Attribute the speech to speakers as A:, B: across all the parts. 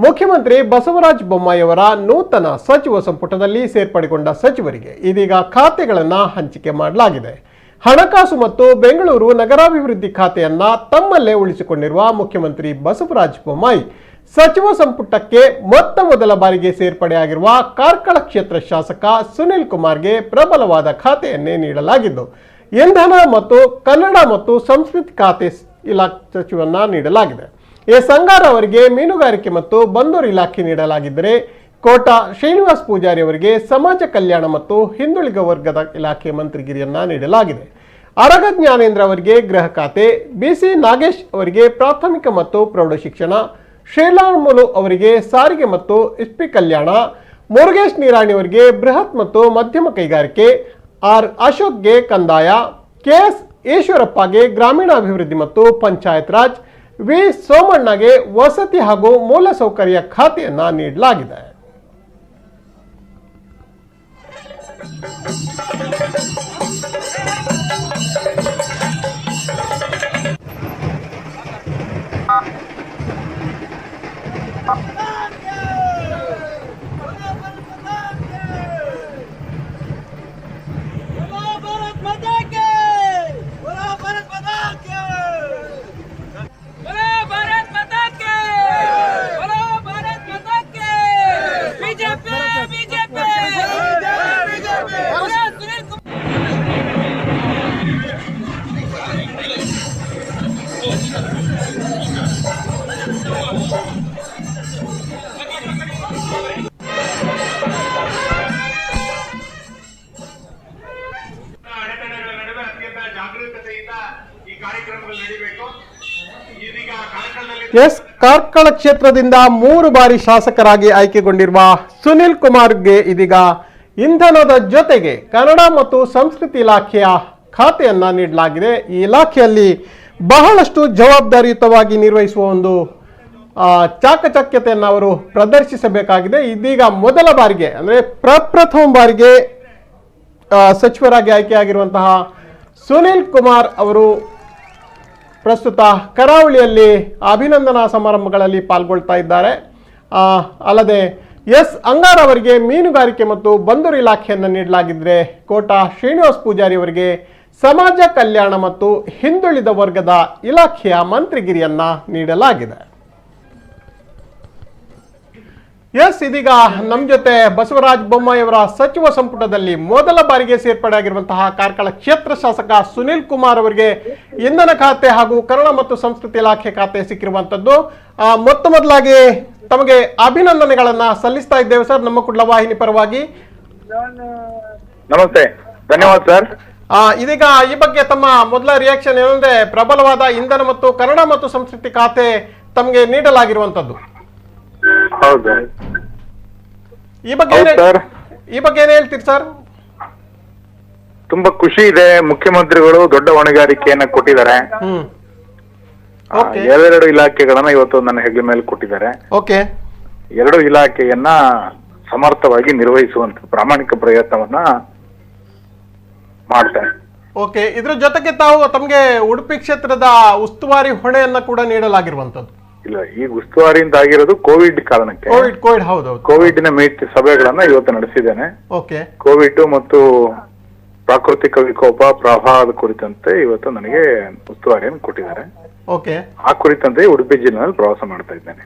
A: ಮುಖ್ಯಮಂತ್ರಿ ಬಸವರಾಜ ಬೊಮ್ಮಾಯಿಯವರ ನೂತನ ಸಚಿವ ಸಂಪುಟದಲ್ಲಿ ಸೇರ್ಪಡೆಗೊಂಡ ಸಚಿವರಿಗೆ ಇದೀಗ ಖಾತೆಗಳನ್ನು ಹಂಚಿಕೆ ಮಾಡಲಾಗಿದೆ. ಹಣಕಾಸು ಮತ್ತು ಬೆಂಗಳೂರು ನಗರಾಭಿವೃದ್ಧಿ ಖಾತೆಯನ್ನ ತಮ್ಮಲ್ಲೇ ಉಳಿಸಿಕೊಂಡಿರುವ ಮುಖ್ಯಮಂತ್ರಿ ಬಸವರಾಜ ಬೊಮ್ಮಾಯಿ ಸಚಿವ ಸಂಪುಟಕ್ಕೆ ಮೊದಲ ಬಾರಿಗೆ ಸೇರ್ಪಡೆಯಾಗಿರುವ ಕಾರ್ಕಳ ಕ್ಷೇತ್ರ ಶಾಸಕ ಸುನಿಲ್ ಕುಮಾರ್ಗೆ ಪ್ರಬಲವಾದ ಖಾತೆಯನ್ನೇ ನೀಡಲಾಗಿದ್ದು, ಇಂಧನ ಮತ್ತು ಕನ್ನಡ ಮತ್ತು ಸಂಸ್ಕೃತಿ ಖಾತೆ ಸಚಿವನ್ನ ನೀಡಲಾಗಿದೆ. ಎಸ್ ಅಂಗಾರ್ ಅವರಿಗೆ ಮೀನುಗಾರಿಕೆ ಮತ್ತು ಬಂದರು ಇಲಾಖೆ ನೀಡಲಾಗಿದ್ದರೆ ಕೋಟಾ ಶ್ರೀನಿವಾಸ ಪೂಜಾರಿ ಅವರಿಗೆ ಸಮಾಜ ಕಲ್ಯಾಣ ಮತ್ತು ಹಿಂದುಳಿದ ವರ್ಗದ ಇಲಾಖೆ ಮಂತ್ರಿಗಿರಿಯನ್ನ ನೀಡಲಾಗಿದೆ. ಅರಗ ಜ್ಞಾನೇಂದ್ರ ಅವರಿಗೆ ಗೃಹ ಖಾತೆ, ಬಿಸಿ ನಾಗೇಶ್ ಅವರಿಗೆ ಪ್ರಾಥಮಿಕ ಮತ್ತು ಪ್ರೌಢ ಶಿಕ್ಷಣ, ಶ್ರೀರಾಮುಲು ಅವರಿಗೆ ಸಾರಿಗೆ ಮತ್ತು ಎಸ್ಪಿ ಕಲ್ಯಾಣ, ಮುರುಗೇಶ್ ನಿರಾಣಿ ಅವರಿಗೆ ಬೃಹತ್ ಮತ್ತು ಮಧ್ಯಮ ಕೈಗಾರಿಕೆ, ಆರ್ ಅಶೋಕ್ಗೆ ಕಂದಾಯ, ಕೆಎಸ್ ಈಶ್ವರಪ್ಪಗೆ ಗ್ರಾಮೀಣಾಭಿವೃದ್ಧಿ ಮತ್ತು ಪಂಚಾಯತ್ ರಾಜ್, ವಿ ಸೋಮಣ್ಣಗೆ ವಸತಿ ಹಾಗೂ ಮೂಲಸೌಕರ್ಯ ಖಾತೆಯನ್ನ ನೀಡಲಾಗಿದೆ. ಎಸ್ ಕಾರ್ಕಳ ಕ್ಷೇತ್ರದಿಂದ 3 ಬಾರಿ ಶಾಸಕರಾಗಿ ಆಯ್ಕೆಗೊಂಡಿರುವ ಸುನಿಲ್ ಕುಮಾರ್ಗೆ ಇದೀಗ ಇಂಧನದ ಜೊತೆಗೆ ಕನ್ನಡ ಮತ್ತು ಸಂಸ್ಕೃತಿ ಇಲಾಖೆಯ ಖಾತೆಯನ್ನ ನೀಡಲಾಗಿದೆ. ಈ ಇಲಾಖೆಯಲ್ಲಿ ಬಹಳಷ್ಟು ಜವಾಬ್ದಾರಿಯುತವಾಗಿ ನಿರ್ವಹಿಸುವ ಒಂದು ಚಾಕಚಕ್ಯತೆಯನ್ನು ಅವರು ಪ್ರದರ್ಶಿಸಬೇಕಾಗಿದೆ. ಇದೀಗ ಮೊದಲ ಬಾರಿಗೆ ಅಂದರೆ ಪ್ರಪ್ರಥಮ ಬಾರಿಗೆ ಸಚಿವರಾಗಿ ಆಯ್ಕೆಯಾಗಿರುವಂತಹ ಸುನಿಲ್ ಕುಮಾರ್ ಅವರು ಪ್ರಸ್ತುತ ಕರಾವಳಿಯಲ್ಲಿ ಅಭಿನಂದನಾ ಸಮಾರಂಭಗಳಲ್ಲಿ ಪಾಲ್ಗೊಳ್ತಾ ಇದ್ದಾರೆ. ಅಲ್ಲದೆ ಎಸ್ ಅಂಗಾರ್ ಅವರಿಗೆ ಮೀನುಗಾರಿಕೆ ಮತ್ತು ಬಂದರು ಇಲಾಖೆಯನ್ನು ನೀಡಲಾಗಿದ್ದರೆ ಕೋಟಾ ಶ್ರೀನಿವಾಸ ಪೂಜಾರಿ ಅವರಿಗೆ ಸಮಾಜ ಕಲ್ಯಾಣ ಮತ್ತು ಹಿಂದುಳಿದ ವರ್ಗದ ಇಲಾಖೆಯ ಮಂತ್ರಿಗಿರಿಯನ್ನ ನೀಡಲಾಗಿದೆ. ಎಸ್ ಇದೀಗ ನಮ್ಮ ಜೊತೆ ಬಸವರಾಜ ಬೊಮ್ಮಾಯಿ ಅವರ ಸಚಿವ ಸಂಪುಟದಲ್ಲಿ ಮೊದಲ ಬಾರಿಗೆ ಸೇರ್ಪಡೆಯಾಗಿರುವಂತಹ ಕಾರ್ಕಳ ಕ್ಷೇತ್ರ ಶಾಸಕ ಸುನಿಲ್ ಕುಮಾರ್ ಅವರಿಗೆ ಇಂಧನ ಖಾತೆ ಹಾಗೂ ಕನ್ನಡ ಮತ್ತು ಸಂಸ್ಕೃತಿ ಇಲಾಖೆ ಖಾತೆ ಸಿಕ್ಕಿರುವಂತದ್ದು. ಮೊದಲಾಗಿ ತಮಗೆ ಅಭಿನಂದನೆಗಳನ್ನ ಸಲ್ಲಿಸ್ತಾ ಇದ್ದೇವೆ ಸರ್, ನಮ್ಮ ಕುಡ್ಲ ವಾಹಿನಿ ಪರವಾಗಿ.
B: ನಮಸ್ತೆ, ಧನ್ಯವಾದ ಸರ್.
A: ಇದೀಗ ಈ ಬಗ್ಗೆ ತಮ್ಮ ಮೊದಲ ರಿಯಾಕ್ಷನ್ ಏನಂದ್ರೆ ಪ್ರಬಲವಾದ ಇಂಧನ ಮತ್ತು ಕನ್ನಡ ಮತ್ತು ಸಂಸ್ಕೃತಿ ಖಾತೆ ತಮಗೆ ನೀಡಲಾಗಿರುವಂತದ್ದು.
B: ಹೌದು,
A: ಈ ಬಗ್ಗೆ ಏನ್ ಹೇಳ್ತೀರಿ ಸರ್?
B: ತುಂಬಾ ಖುಷಿ ಇದೆ. ಮುಖ್ಯಮಂತ್ರಿಗಳು ದೊಡ್ಡ ಹೊಣೆಗಾರಿಕೆಯನ್ನ ಕೊಟ್ಟಿದ್ದಾರೆ. ಎರಡೆರಡು ಇಲಾಖೆಗಳನ್ನ ಇವತ್ತು ನನ್ನ ಹೆಗಲ ಮೇಲೆ ಕೊಟ್ಟಿದ್ದಾರೆ. ಎರಡು ಇಲಾಖೆಯನ್ನ ಸಮರ್ಥವಾಗಿ ನಿರ್ವಹಿಸುವಂತ ಪ್ರಾಮಾಣಿಕ ಪ್ರಯತ್ನವನ್ನ ಮಾಡ್ತಾರೆ.
A: ಇದ್ರ ಜೊತೆಗೆ ತಮಗೆ ಉಡುಪಿ ಕ್ಷೇತ್ರದ ಉಸ್ತುವಾರಿ ಹೊಣೆಯನ್ನ ಕೂಡ ನೀಡಲಾಗಿರುವಂತದ್ದು.
B: ಇಲ್ಲ, ಈಗ ಉಸ್ತುವಾರಿಯಿಂದ ಆಗಿರೋದು ಕೋವಿಡ್ ಕಾರಣಕ್ಕೆ. ಕೋವಿಡ್ ನ ಸಭೆಗಳನ್ನ ಇವತ್ತು ನಡೆಸಿದ್ದೇನೆ. ಕೋವಿಡ್ ಮತ್ತು ಪ್ರಾಕೃತಿಕ ವಿಕೋಪ, ಪ್ರವಾಹದ ಕುರಿತಂತೆ ಇವತ್ತು ನನಗೆ ಉಸ್ತುವಾರಿಯನ್ನು ಕೊಟ್ಟಿದ್ದಾರೆ. ಆ ಕುರಿತಂತೆ ಉಡುಪಿ ಜಿಲ್ಲೆಯಲ್ಲಿ ಪ್ರವಾಸ ಮಾಡ್ತಾ ಇದ್ದೇನೆ.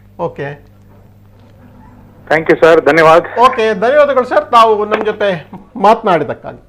B: ಥ್ಯಾಂಕ್ ಯು ಸರ್, ಧನ್ಯವಾದ.
A: ಧನ್ಯವಾದಗಳು ಸರ್, ತಾವು ನಮ್ಮ ಜೊತೆ ಮಾತನಾಡಿದಕ್ಕಾಗಿ.